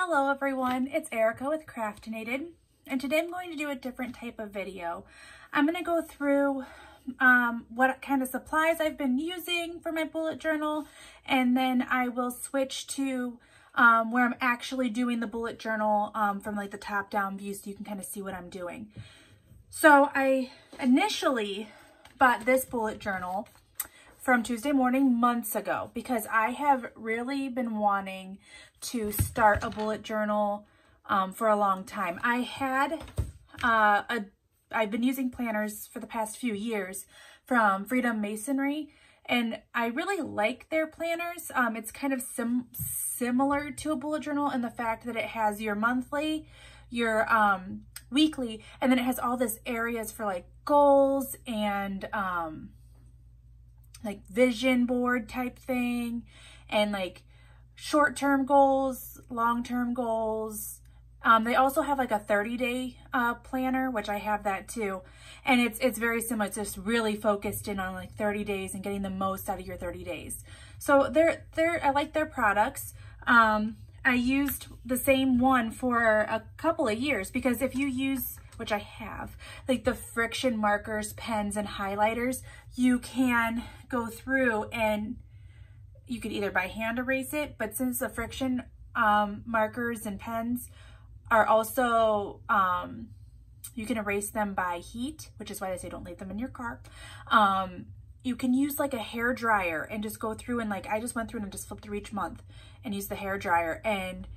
Hello everyone, it's Erica with Crafteinated, and today I'm going to do a different type of video. I'm going to go through what kind of supplies I've been using for my bullet journal, and then I will switch to where I'm actually doing the bullet journal from like the top down view so you can kind of see what I'm doing. So I initially bought this bullet journal from Tuesday Morning months ago because I have really been wanting to start a bullet journal for a long time. I've been using planners for the past few years from Freedom Masonry, and I really like their planners. It's kind of similar to a bullet journal in the fact that it has your monthly, your weekly, and then it has all this areas for like goals and like vision board type thing, and like short-term goals, long-term goals. They also have like a 30-day planner, which I have that too. And it's very similar. It's just really focused in on like 30 days and getting the most out of your 30 days. So I like their products. I used the same one for a couple of years because if you use, which I have, like the friction markers, pens, and highlighters, you can go through and you could either by hand erase it, but since the friction markers and pens are also, you can erase them by heat, which is why they say don't leave them in your car. You can use like a hair dryer and just go through and like, I just went through and just flipped through each month and used the hair dryer and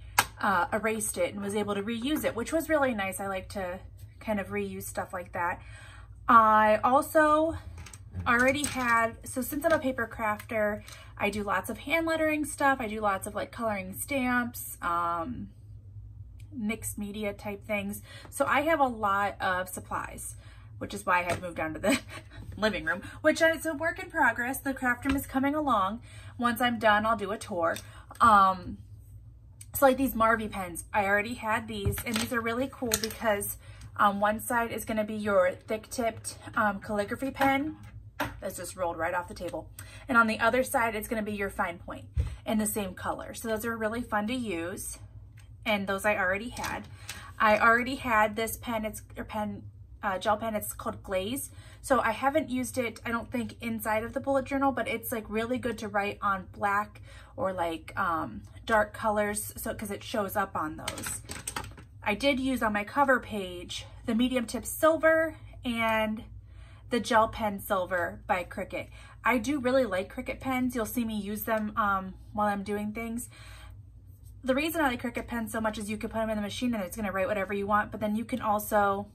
erased it and was able to reuse it, which was really nice. I like to kind of reuse stuff like that. I also already had, so since I'm a paper crafter, I do lots of hand lettering stuff. I do lots of like coloring stamps, mixed media type things. So I have a lot of supplies, which is why I had to move down to the living room, which is a work in progress. The craft room is coming along. Once I'm done, I'll do a tour. So like these Marvy pens, I already had these, and these are really cool because one side is going to be your thick-tipped calligraphy pen that's just rolled right off the table. And on the other side, it's going to be your fine point in the same color. So those are really fun to use. And those I already had. I already had this pen, gel pen, it's called Glaze. So I haven't used it, I don't think, inside of the bullet journal, but it's like really good to write on black or like dark colors, so because it shows up on those. I did use on my cover page the medium tip silver and the gel pen silver by Cricut. I do really like Cricut pens. You'll see me use them while I'm doing things. The reason I like Cricut pens so much is you can put them in the machine and it's going to write whatever you want, but then you can also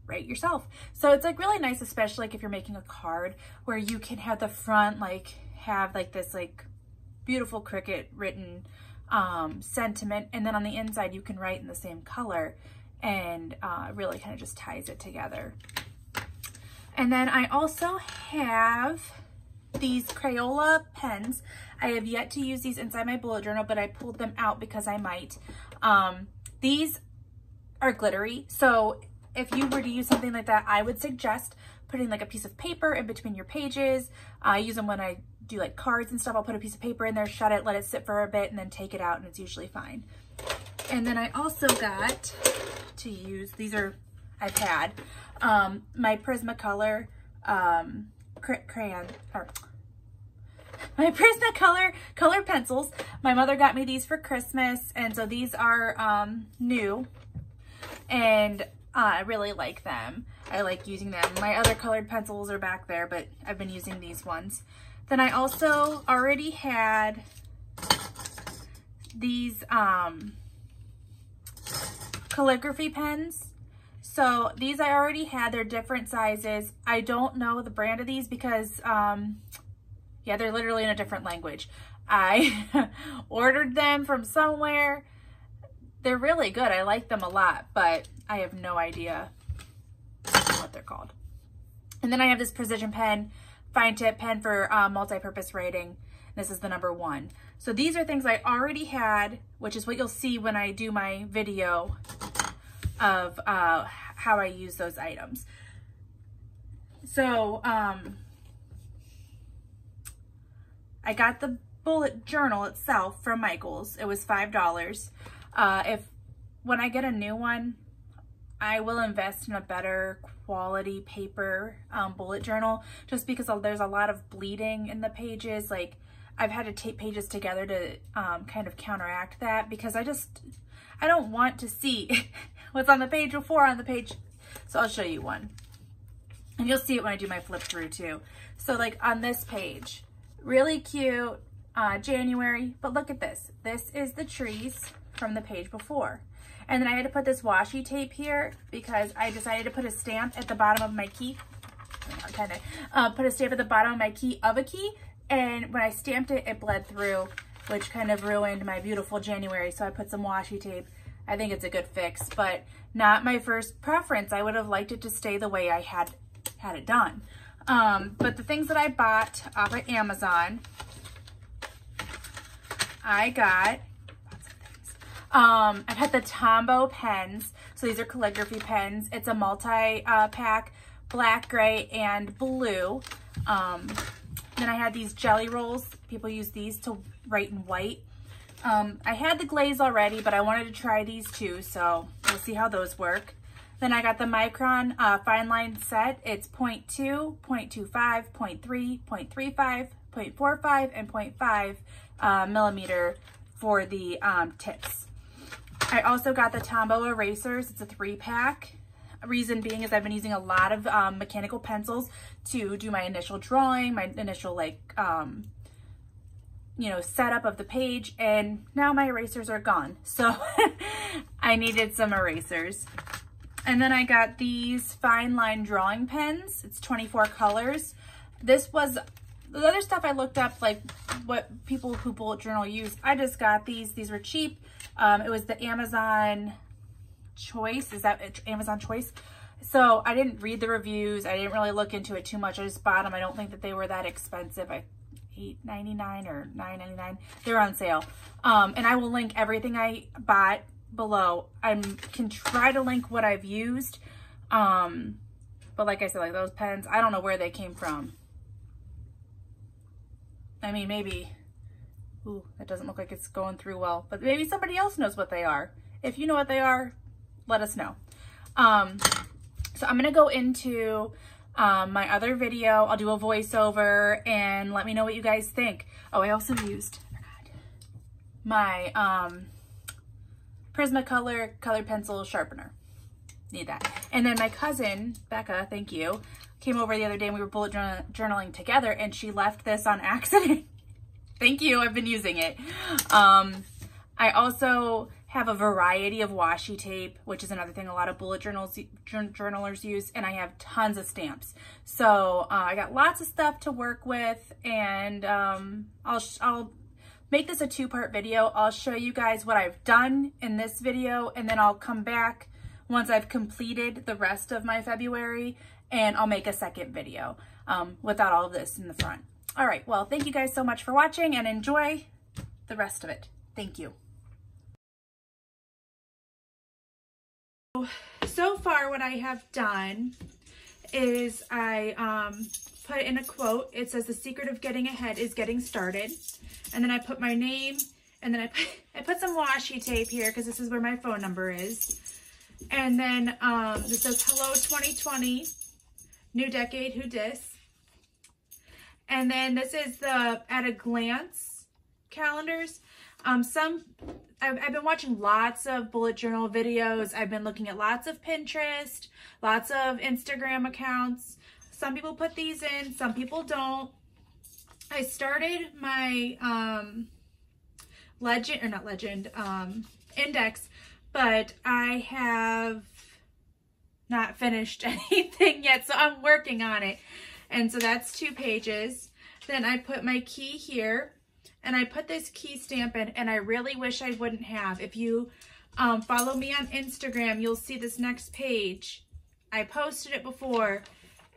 write yourself. So it's like really nice, especially like if you're making a card where you can have the front like have like this like beautiful Cricut written sentiment, and then on the inside you can write in the same color, and really kind of just ties it together. And then I also have these Crayola pens. I have yet to use these inside my bullet journal, but I pulled them out because I might. These are glittery, so if you were to use something like that, I would suggest putting like a piece of paper in between your pages. I use them when I do like cards and stuff. I'll put a piece of paper in there, shut it, let it sit for a bit, and then take it out, and it's usually fine. And then I also got to use, these are, I've had, my Prismacolor crayon, or my Prismacolor color pencils. My mother got me these for Christmas, and so these are new, and I really like them. I like using them. My other colored pencils are back there, but I've been using these ones. Then I also already had these calligraphy pens. So these I already had. They're different sizes. I don't know the brand of these because, yeah, they're literally in a different language. I ordered them from somewhere. They're really good. I like them a lot, but I have no idea what they're called. And then I have this precision pen, fine tip pen for multi-purpose writing. This is the number 1. So these are things I already had, which is what you'll see when I do my video of how I use those items. So I got the bullet journal itself from Michael's. It was $5. When I get a new one, I will invest in a better quality paper bullet journal, just because there's a lot of bleeding in the pages. Like, I've had to tape pages together to kind of counteract that, because I don't want to see what's on the page before on the page. So I'll show you one. And you'll see it when I do my flip through too. So like on this page, really cute, January, but look at this. This is the trees from the page before. And then I had to put this washi tape here because I decided to put a stamp at the bottom of my key. Put a stamp at the bottom of my key of a key. And when I stamped it, it bled through, which kind of ruined my beautiful January. So I put some washi tape. I think it's a good fix, but not my first preference. I would have liked it to stay the way I had it done. But the things that I bought off of Amazon, I got I've had the Tombow pens. So these are calligraphy pens. It's a multi-pack, black, gray, and blue. Then I had these jelly rolls. People use these to write in white. I had the glaze already, but I wanted to try these too, so we'll see how those work. Then I got the Micron fine line set. It's 0.2, 0.25, 0.3, 0.35, 0.45, and 0.5 millimeter for the tips. I also got the Tombow erasers. It's a 3-pack. Reason being is I've been using a lot of mechanical pencils to do my initial drawing, my initial like, you know, setup of the page, and now my erasers are gone. So I needed some erasers. And then I got these fine line drawing pens. It's 24 colors. This was the other stuff I looked up, like what people who bullet journal use. I just got these. These were cheap. It was the Amazon Choice. Is that Amazon Choice? So I didn't read the reviews. I didn't really look into it too much. I just bought them. I don't think that they were that expensive. $8.99 or $9.99. They're on sale. And I will link everything I bought below. I can try to link what I've used. But like I said, like those pens, I don't know where they came from. I mean, maybe, ooh, that doesn't look like it's going through well, but maybe somebody else knows what they are. If you know what they are, let us know. So I'm gonna go into my other video. I'll do a voiceover and let me know what you guys think. Oh, I also used my Prismacolor colored pencil sharpener. Need that. And then my cousin, Becca, thank you, came over the other day and we were bullet journaling together, and she left this on accident. Thank you, I've been using it. I also have a variety of washi tape, which is another thing a lot of bullet journalers use, and I have tons of stamps. So I got lots of stuff to work with, and I'll make this a 2-part video. I'll show you guys what I've done in this video, and then I'll come back once I've completed the rest of my February, and I'll make a second video without all of this in the front. All right, well, thank you guys so much for watching, and enjoy the rest of it. Thank you. So far what I have done is I put in a quote. It says, "The secret of getting ahead is getting started." And then I put my name, and then I put some washi tape here because this is where my phone number is. And then this says, "Hello 2020, new decade, who dis?" And then this is the at a glance calendars. I've been watching lots of bullet journal videos. I've been looking at lots of Pinterest, lots of Instagram accounts. Some people put these in, some people don't. I started my index, but I have not finished anything yet, so I'm working on it. And so that's 2 pages. Then I put my key here, and I put this key stamp in, and I really wish I wouldn't have. If you follow me on Instagram, you'll see this next page. I posted it before,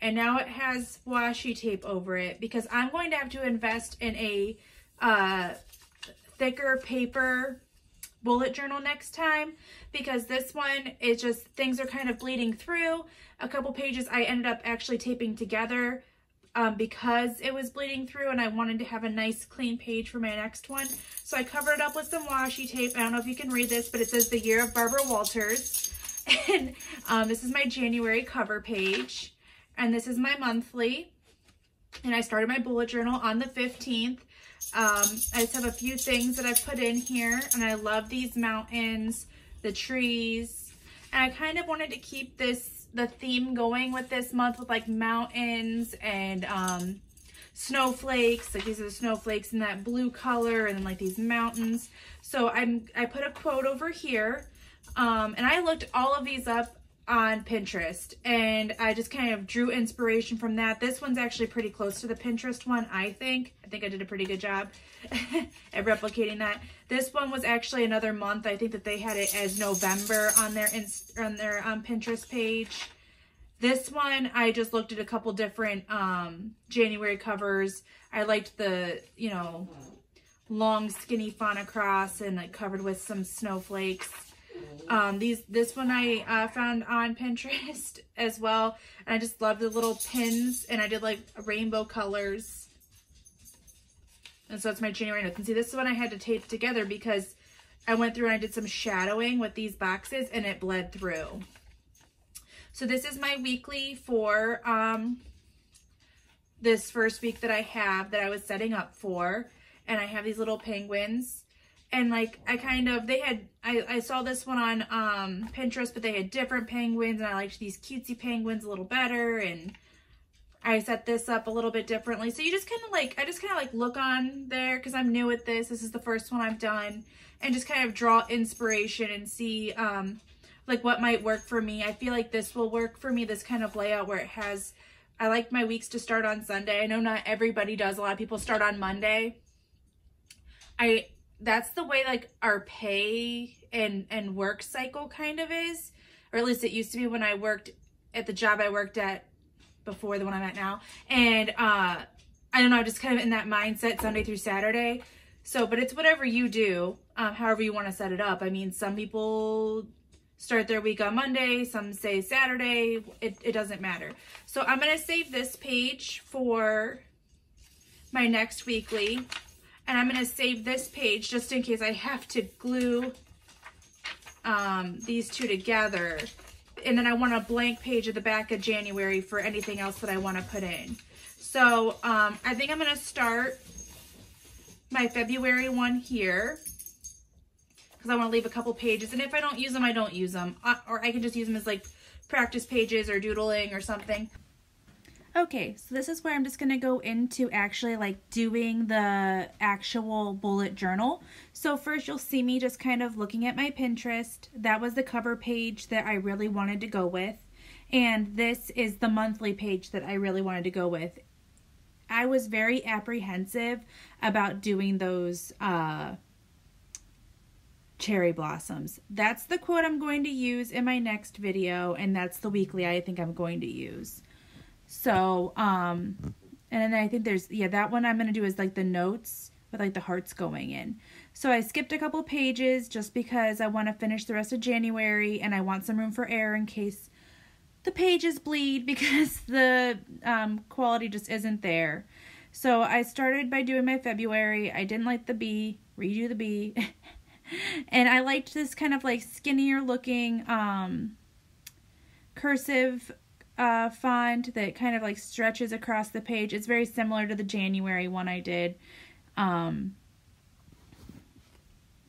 and now it has washi tape over it because I'm going to have to invest in a thicker paper bullet journal next time, because this one is just, things are kind of bleeding through. A couple pages I ended up actually taping together because it was bleeding through and I wanted to have a nice clean page for my next one. So I covered it up with some washi tape. I don't know if you can read this, but it says the year of Barbara Walters. And this is my January cover page. And this is my monthly. And I started my bullet journal on the 15th. I just have a few things that I've put in here. And I love these mountains, the trees. And I kind of wanted to keep the theme going with this month with like mountains and snowflakes. Like these are the snowflakes in that blue color, and then like these mountains. So I put a quote over here, and I looked all of these up on Pinterest, and I just kind of drew inspiration from that. This one's actually pretty close to the Pinterest one, I think. I think I did a pretty good job at replicating that. This one was actually another month. I think that they had it as November on their Pinterest page. This one, I just looked at a couple different January covers. I liked the, you know, long skinny font across and like covered with some snowflakes. This one I found on Pinterest as well. And I just love the little pins, and I did like rainbow colors. And so it's my January notes. And see, this is one I had to tape together because I went through and I did some shadowing with these boxes and it bled through. So this is my weekly for this first week that I have that I was setting up for. And I have these little penguins. And like I saw this one on Pinterest, but they had different penguins, and I liked these cutesy penguins a little better, and I set this up a little bit differently. So you just kind of like, I just kind of like look on there because I'm new at this. This is the first one I've done, and just kind of draw inspiration and see like what might work for me. I feel like this will work for me, this kind of layout where it has, I like my weeks to start on Sunday. I know not everybody does. A lot of people start on Monday. That's the way like our pay and work cycle kind of is, or at least it used to be when I worked at the job I worked at before the one I'm at now. And I don't know, just kind of in that mindset Sunday through Saturday. So, but it's whatever you do, however you want to set it up. I mean, some people start their week on Monday, some say Saturday, it doesn't matter. So I'm going to save this page for my next weekly. And I'm going to save this page just in case I have to glue these two together. And then I want a blank page at the back of January for anything else that I want to put in. So I think I'm going to start my February one here, because I want to leave a couple pages. And if I don't use them, I don't use them. Or I can just use them as like practice pages or doodling or something. Okay, so this is where I'm just going to go into actually like doing the actual bullet journal. So first you'll see me just kind of looking at my Pinterest. That was the cover page that I really wanted to go with. And this is the monthly page that I really wanted to go with. I was very apprehensive about doing those cherry blossoms. That's the quote I'm going to use in my next video, and that's the weekly I think I'm going to use. So, and then I think there's, yeah, that one I'm going to do is like the notes with like the hearts going in. So I skipped a couple pages just because I want to finish the rest of January, and I want some room for error in case the pages bleed because the quality just isn't there. So I started by doing my February. I didn't like the B, redo the B. And I liked this kind of like skinnier looking cursive font that kind of like stretches across the page. It's very similar to the January one I did. And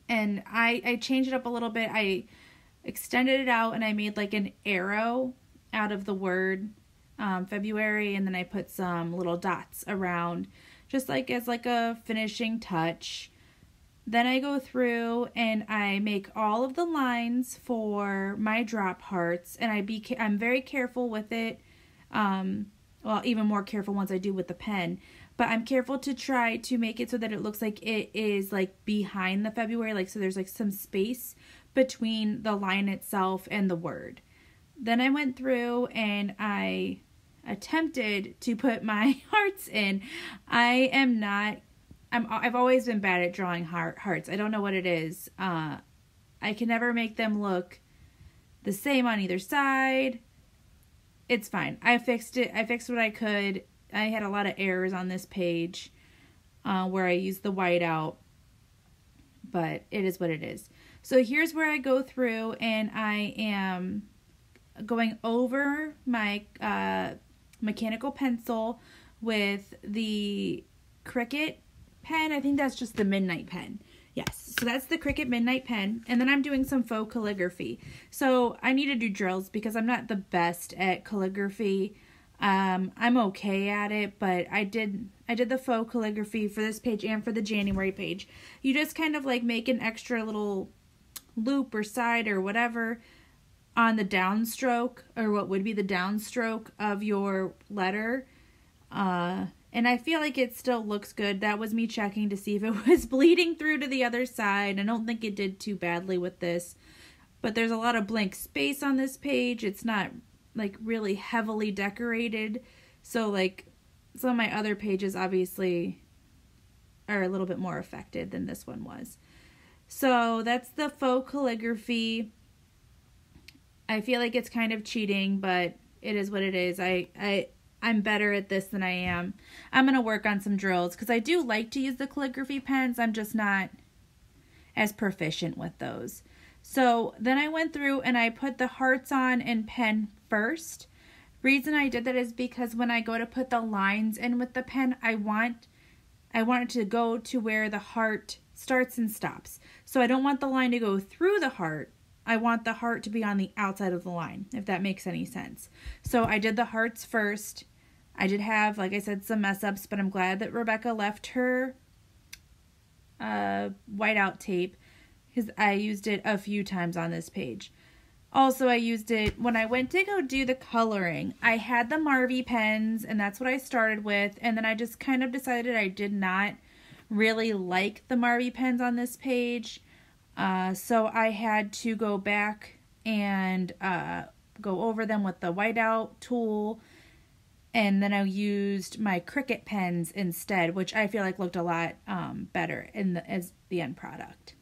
I changed it up a little bit. I extended it out and I made like an arrow out of the word February, and then I put some little dots around just like as like a finishing touch. Then I go through and I make all of the lines for my drop hearts, and I'm very careful with it. Well, even more careful once I do with the pen, but I'm careful to try to make it so that it looks like it is like behind the February, like so there's like some space between the line itself and the word. Then I went through and I attempted to put my hearts in. I've always been bad at drawing hearts. I don't know what it is. I can never make them look the same on either side. It's fine. I fixed it. I fixed what I could. I had a lot of errors on this page where I used the whiteout, but it is what it is. So here's where I go through and I am going over my mechanical pencil with the Cricut pen. I think that's just the Midnight pen. Yes, so that's the Cricut Midnight pen. And then I'm doing some faux calligraphy. So I need to do drills because I'm not the best at calligraphy. I'm okay at it, but I did the faux calligraphy for this page and for the January page. You just kind of like make an extra little loop or side or whatever on the downstroke, or what would be the downstroke of your letter. And I feel like it still looks good. That was me checking to see if it was bleeding through to the other side. I don't think it did too badly with this, but there's a lot of blank space on this page. It's not like really heavily decorated. So like some of my other pages obviously are a little bit more affected than this one was. So that's the faux calligraphy. I feel like it's kind of cheating, but it is what it is. I'm better at this than I am. I'm going to work on some drills because I do like to use the calligraphy pens. I'm just not as proficient with those. So then I went through and I put the hearts on in pen first. Reason I did that is because when I go to put the lines in with the pen, I want it to go to where the heart starts and stops. So I don't want the line to go through the heart. I want the heart to be on the outside of the line, if that makes any sense. So I did the hearts first. I did have, like I said, some mess ups, but I'm glad that Rebecca left her whiteout tape because I used it a few times on this page. Also, I used it when I went to go do the coloring. I had the Marvy pens, and that's what I started with, and then I just kind of decided I did not really like the Marvy pens on this page. So I had to go back and go over them with the whiteout tool, and then I used my Cricut pens instead, which I feel like looked a lot better as the end product.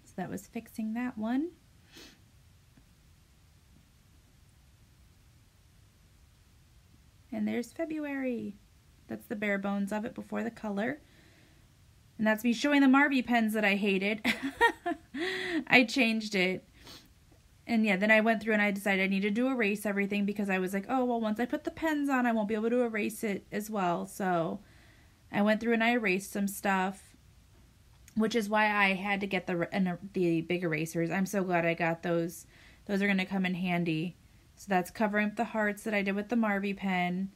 So that was fixing that one. And there's February. That's the bare bones of it before the color. And that's me showing the Marvy pens that I hated. I changed it. And yeah, then I went through and I decided I needed to erase everything because I was like, oh, well, once I put the pens on, I won't be able to erase it as well. So I went through and I erased some stuff, which is why I had to get the big erasers. I'm so glad I got those. Those are going to come in handy. So that's covering up the hearts that I did with the Marvy pen.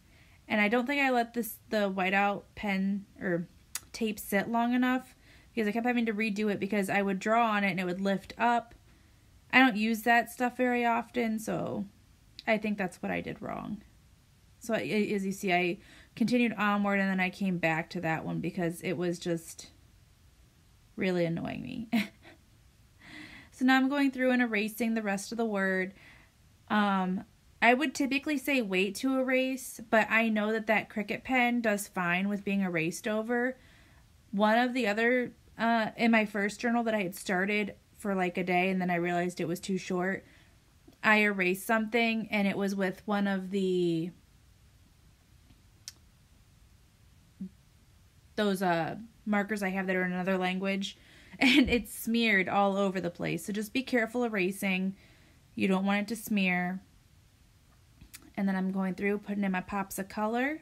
And I don't think I let the whiteout pen or tape sit long enough because I kept having to redo it because I would draw on it and it would lift up. I don't use that stuff very often, so I think that's what I did wrong. So as you see, I continued onward and then I came back to that one because it was just really annoying me. So now I'm going through and erasing the rest of the word. I would typically say wait to erase, but I know that Cricut pen does fine with being erased over. One of the other, in my first journal that I had started for like a day and then I realized it was too short, I erased something and it was with one of those markers I have that are in another language, and it's smeared all over the place. So just be careful erasing. You don't want it to smear. And then I'm going through, putting in my pops of color.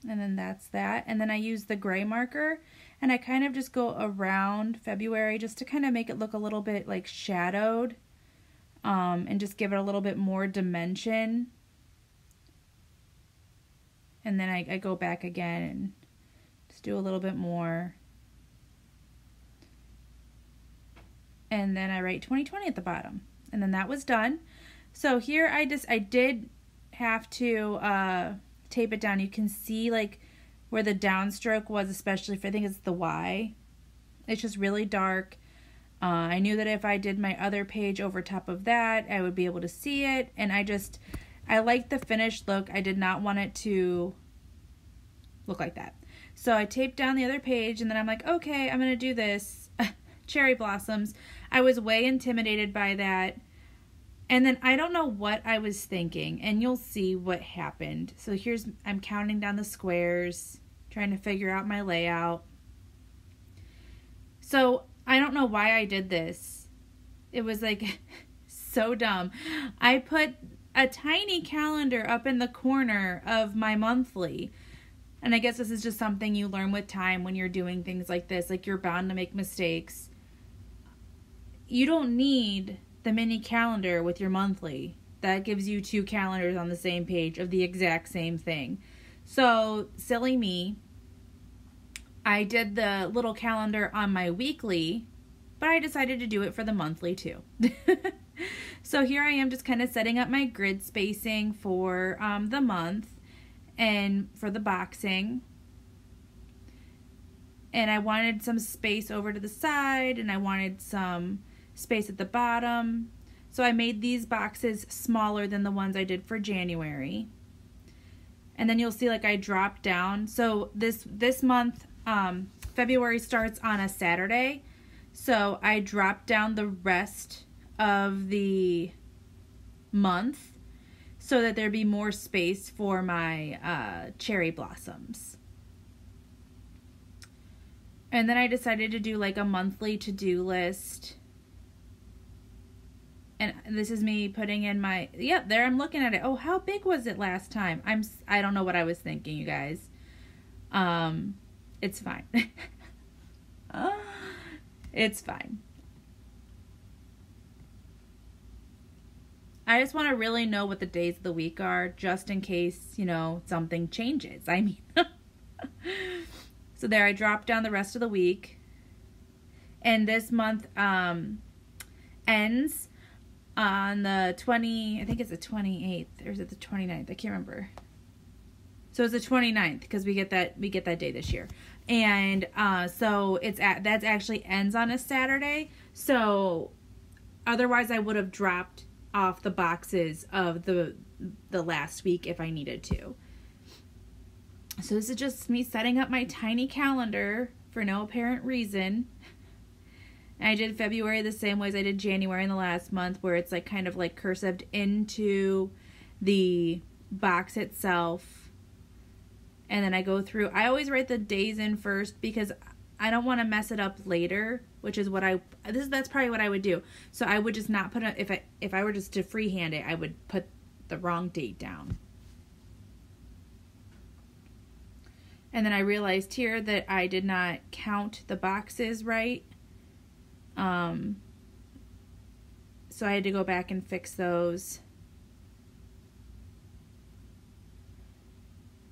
And then that's that. And then I use the gray marker and I kind of just go around February just to kind of make it look a little bit like shadowed, and just give it a little bit more dimension. And then I go back again and just do a little bit more. And then I write 2020 at the bottom. And then that was done. So here I did have to tape it down. You can see like where the downstroke was, especially for, I think it's the Y. It's just really dark. I knew that if I did my other page over top of that, I would be able to see it. And I liked the finished look. I did not want it to look like that. So I taped down the other page, and then I'm like, okay, I'm going to do this. Cherry blossoms. I was way intimidated by that. And then I don't know what I was thinking, and you'll see what happened. So I'm counting down the squares, trying to figure out my layout. So I don't know why I did this. It was like so dumb. I put a tiny calendar up in the corner of my monthly. And I guess this is just something you learn with time when you're doing things like this. Like, you're bound to make mistakes. You don't need the mini calendar with your monthly. That gives you 2 calendars on the same page of the exact same thing. So, silly me. I did the little calendar on my weekly, but I decided to do it for the monthly too. So here I am just kind of setting up my grid spacing for the month and for the boxing. And I wanted some space over to the side, and I wanted some space at the bottom. So I made these boxes smaller than the ones I did for January. And then you'll see, like, I dropped down. So this month, February starts on a Saturday. So I dropped down the rest of the month so that there'd be more space for my cherry blossoms. And then I decided to do like a monthly to-do list. And this is me putting in my, yep, there I'm looking at it. Oh, how big was it last time? I don't know what I was thinking, you guys. It's fine. It's fine. I just want to really know what the days of the week are, just in case, something changes. I mean, so there, I dropped down the rest of the week. And this month ends on the I think it's the 28th, or is it the 29th? I can't remember. So it's the 29th, because we get that day this year. And so that actually ends on a Saturday. So otherwise I would have dropped off the boxes of the last week if I needed to. So this is just me setting up my tiny calendar for no apparent reason. And I did February the same way as I did January in the last month, where it's like kind of like cursived into the box itself. And then I go through, I always write the days in first because I don't want to mess it up later, which is what that's probably what I would do. So I would just not put if I were just to freehand it, I would put the wrong date down. And then I realized here that I did not count the boxes right. So I had to go back and fix those.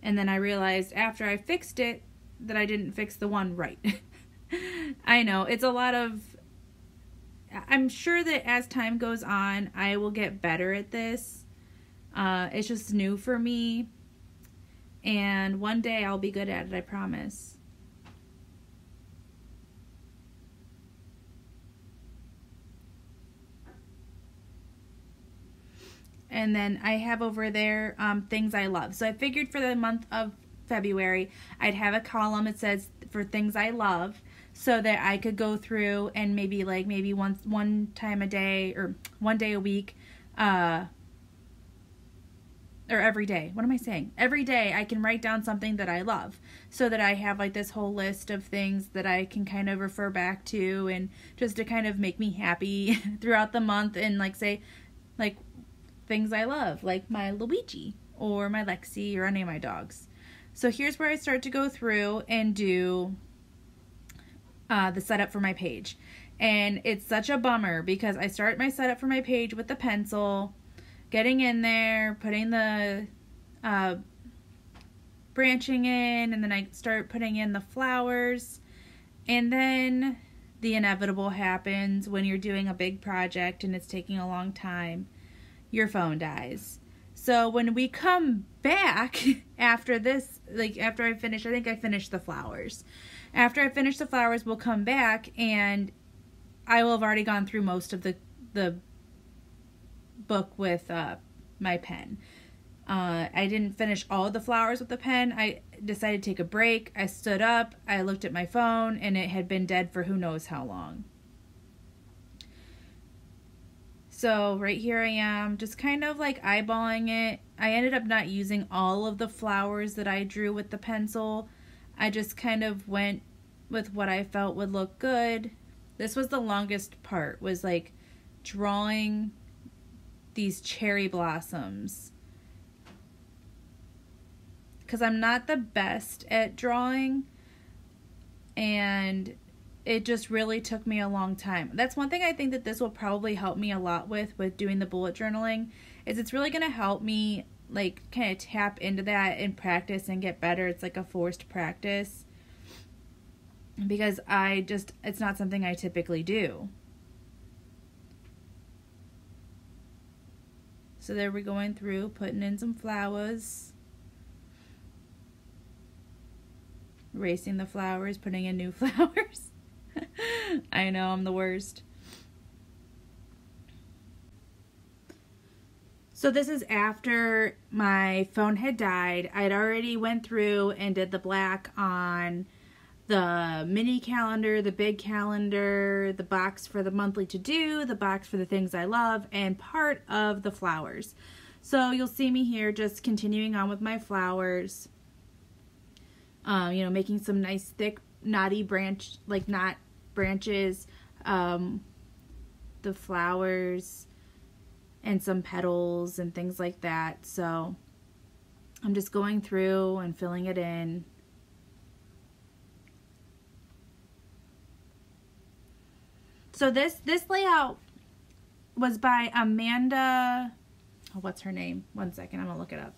And then I realized after I fixed it that I didn't fix the one right. I know, it's a lot of, I'm sure that as time goes on, I will get better at this. It's just new for me. And one day I'll be good at it, I promise. And then I have over there things I love. So I figured for the month of February, I'd have a column that says for things I love, so that I could go through and maybe one time a day or one day a week, or every day. What am I saying? Every day I can write down something that I love, so that I have like this whole list of things that I can kind of refer back to, and just to kind of make me happy throughout the month, and like say like things I love, like my Luigi or my Lexi or any of my dogs. So here's where I start to go through and do the setup for my page. And it's such a bummer because I start my setup for my page with the pencil, getting in there, putting the branching in, and then I start putting in the flowers. And then the inevitable happens when you're doing a big project and it's taking a long time. Your phone dies. So when we come back after this, like after I think I finished the flowers. After I finish the flowers, we'll come back and I will have already gone through most of the book with my pen. I didn't finish all of the flowers with the pen. I decided to take a break. I stood up, I looked at my phone, and it had been dead for who knows how long. So right here I am, just kind of like eyeballing it. I ended up not using all of the flowers that I drew with the pencil. I just kind of went with what I felt would look good. This was the longest part, was like drawing these cherry blossoms. Because I'm not the best at drawing, and it just really took me a long time. That's one thing I think that this will probably help me a lot with doing the bullet journaling, is it's really going to help me like kind of tap into that and practice and get better. It's like a forced practice, because it's not something I typically do. So there we're going through, putting in some flowers. Erasing the flowers, putting in new flowers. I know, I'm the worst. So this is after my phone had died. I'd already went through and did the black on the mini calendar, the big calendar, the box for the monthly to-do, the box for the things I love, and part of the flowers. So you'll see me here just continuing on with my flowers. You know, making some nice thick knotty knot branches, the flowers, and some petals and things like that. So I'm just going through and filling it in. So this layout was by Amanda, oh, what's her name? One second, I'm gonna look it up.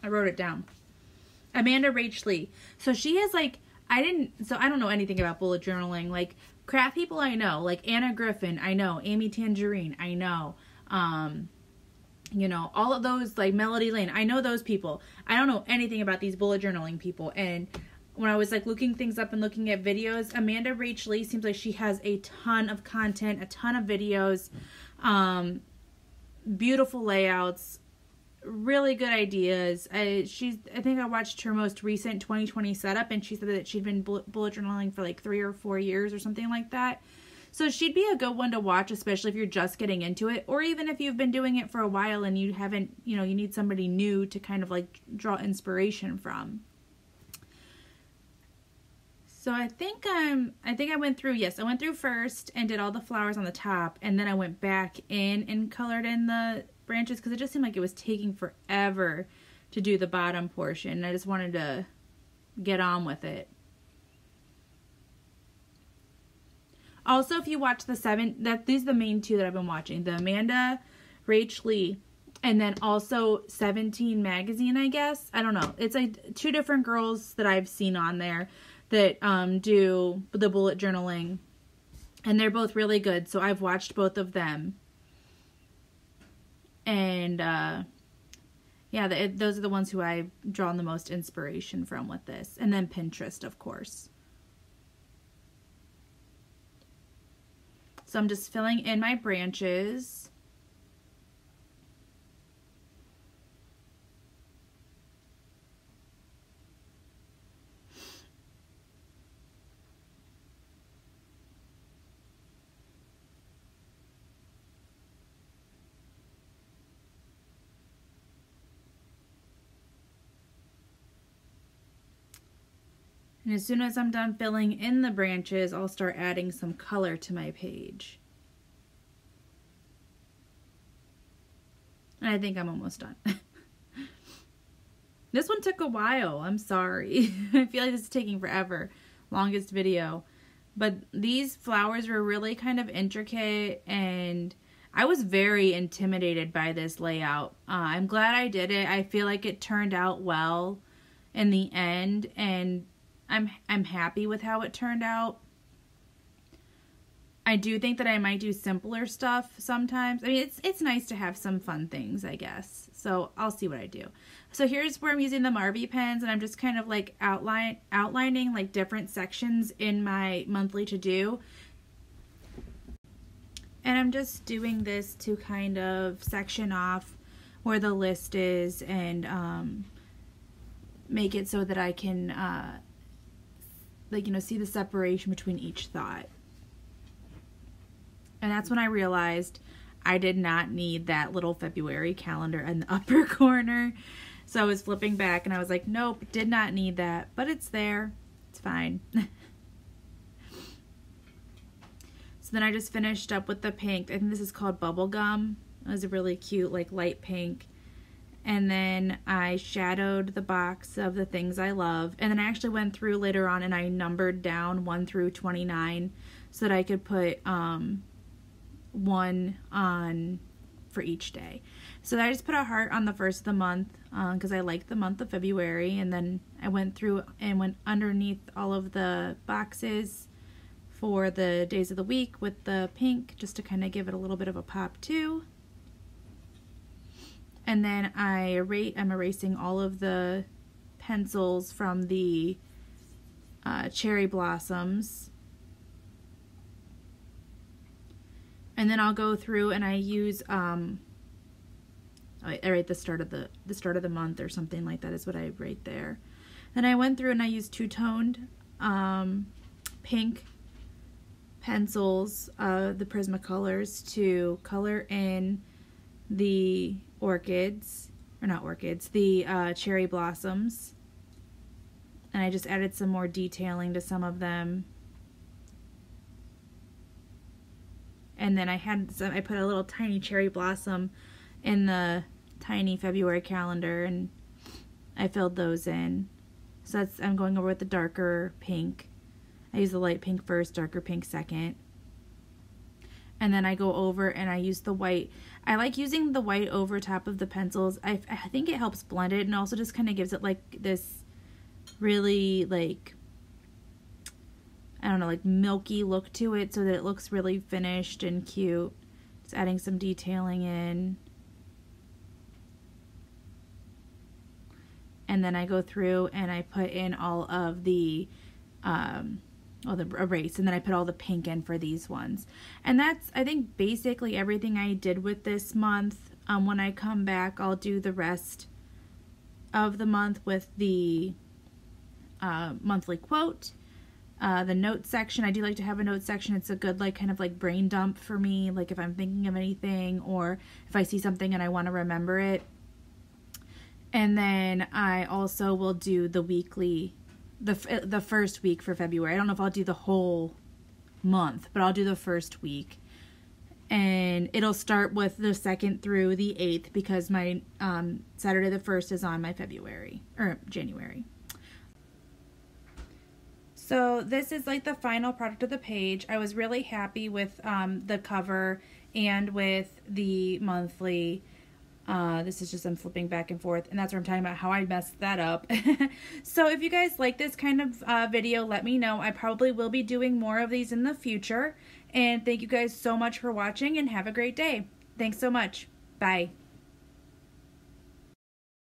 I wrote it down. Amanda Rachley. So she has like, I don't know anything about bullet journaling. Like craft people I know, like Anna Griffin, I know. Amy Tangerine, I know. You know, all of those, like Melody Lane, I know those people. I don't know anything about these bullet journaling people. And when I was like looking things up and looking at videos, Amanda Rachley seems like she has a ton of content, a ton of videos, beautiful layouts, really good ideas. I think I watched her most recent 2020 setup, and she said that she'd been bullet journaling for like 3 or 4 years or something like that. So she'd be a good one to watch, especially if you're just getting into it, or even if you've been doing it for a while and you haven't, you know, you need somebody new to kind of like draw inspiration from. So I think I went through, yes, I went through first and did all the flowers on the top, and then I went back in and colored in the branches, because it just seemed like it was taking forever to do the bottom portion. I just wanted to get on with it. Also, if you watch these are the main two that I've been watching, the Amanda Rachley, and then also 17 Magazine, I guess. I don't know. It's like 2 different girls that I've seen on there that do the bullet journaling, and they're both really good. So I've watched both of them. And, yeah, those are the ones who I've drawn the most inspiration from with this. And then Pinterest, of course. So I'm just filling in my branches. And as soon as I'm done filling in the branches, I'll start adding some color to my page. And I think I'm almost done. This one took a while. I'm sorry. I feel like this is taking forever. Longest video. But these flowers were really kind of intricate, and I was very intimidated by this layout. I'm glad I did it. I feel like it turned out well in the end, and I'm happy with how it turned out. I do think that I might do simpler stuff sometimes. I mean, it's nice to have some fun things, I guess. So I'll see what I do. So here's where I'm using the Marby pens, and I'm just kind of like outlining like different sections in my monthly to-do. And I'm just doing this to kind of section off where the list is and make it so that I can like, you know, see the separation between each thought. And that's when I realized I did not need that little February calendar in the upper corner. So I was flipping back and I was like, nope, did not need that, but it's there. It's fine. So then I just finished up with the pink. I think this is called Bubblegum. It was a really cute, like, light pink. And then I shadowed the box of the things I love. And then I actually went through later on and I numbered down 1 through 29 so that I could put one on for each day. So I just put a heart on the first of the month because I like the month of February. And then I went through and went underneath all of the boxes for the days of the week with the pink, just to kind of give it a little bit of a pop too. And then I'm erasing all of the pencils from the cherry blossoms. And then I'll go through and I use I write the start of the month or something like that is what I write there. Then I went through and I used two-toned pink pencils, the Prismacolors, to color in the orchids, or not orchids, the cherry blossoms. And I just added some more detailing to some of them. And then I put a little tiny cherry blossom in the tiny February calendar, and I filled those in. So I'm going over with the darker pink. I use the light pink first, darker pink second. And then I go over and I use the white. I like using the white over top of the pencils. I think it helps blend it, and also just kind of gives it like this really, like, I don't know, like milky look to it so that it looks really finished and cute. Just adding some detailing in. And then I go through and I put in all of the erase, and then I put all the pink in for these ones. And that's, I think, basically everything I did with this month. When I come back, I'll do the rest of the month with the monthly quote, the note section. I do like to have a note section. It's a good, like, kind of like brain dump for me, like if I'm thinking of anything or if I see something and I want to remember it. And then I also will do the weekly, the first week for February. I don't know if I'll do the whole month, but I'll do the first week. And it'll start with the 2nd through the 8th because my Saturday the 1st is on my January. So this is like the final product of the page. I was really happy with the cover and with the monthly. This is just, I'm flipping back and forth, and that's where I'm talking about how I messed that up. So if you guys like this kind of video, let me know. I probably will be doing more of these in the future. And thank you guys so much for watching, and have a great day. Thanks so much. Bye.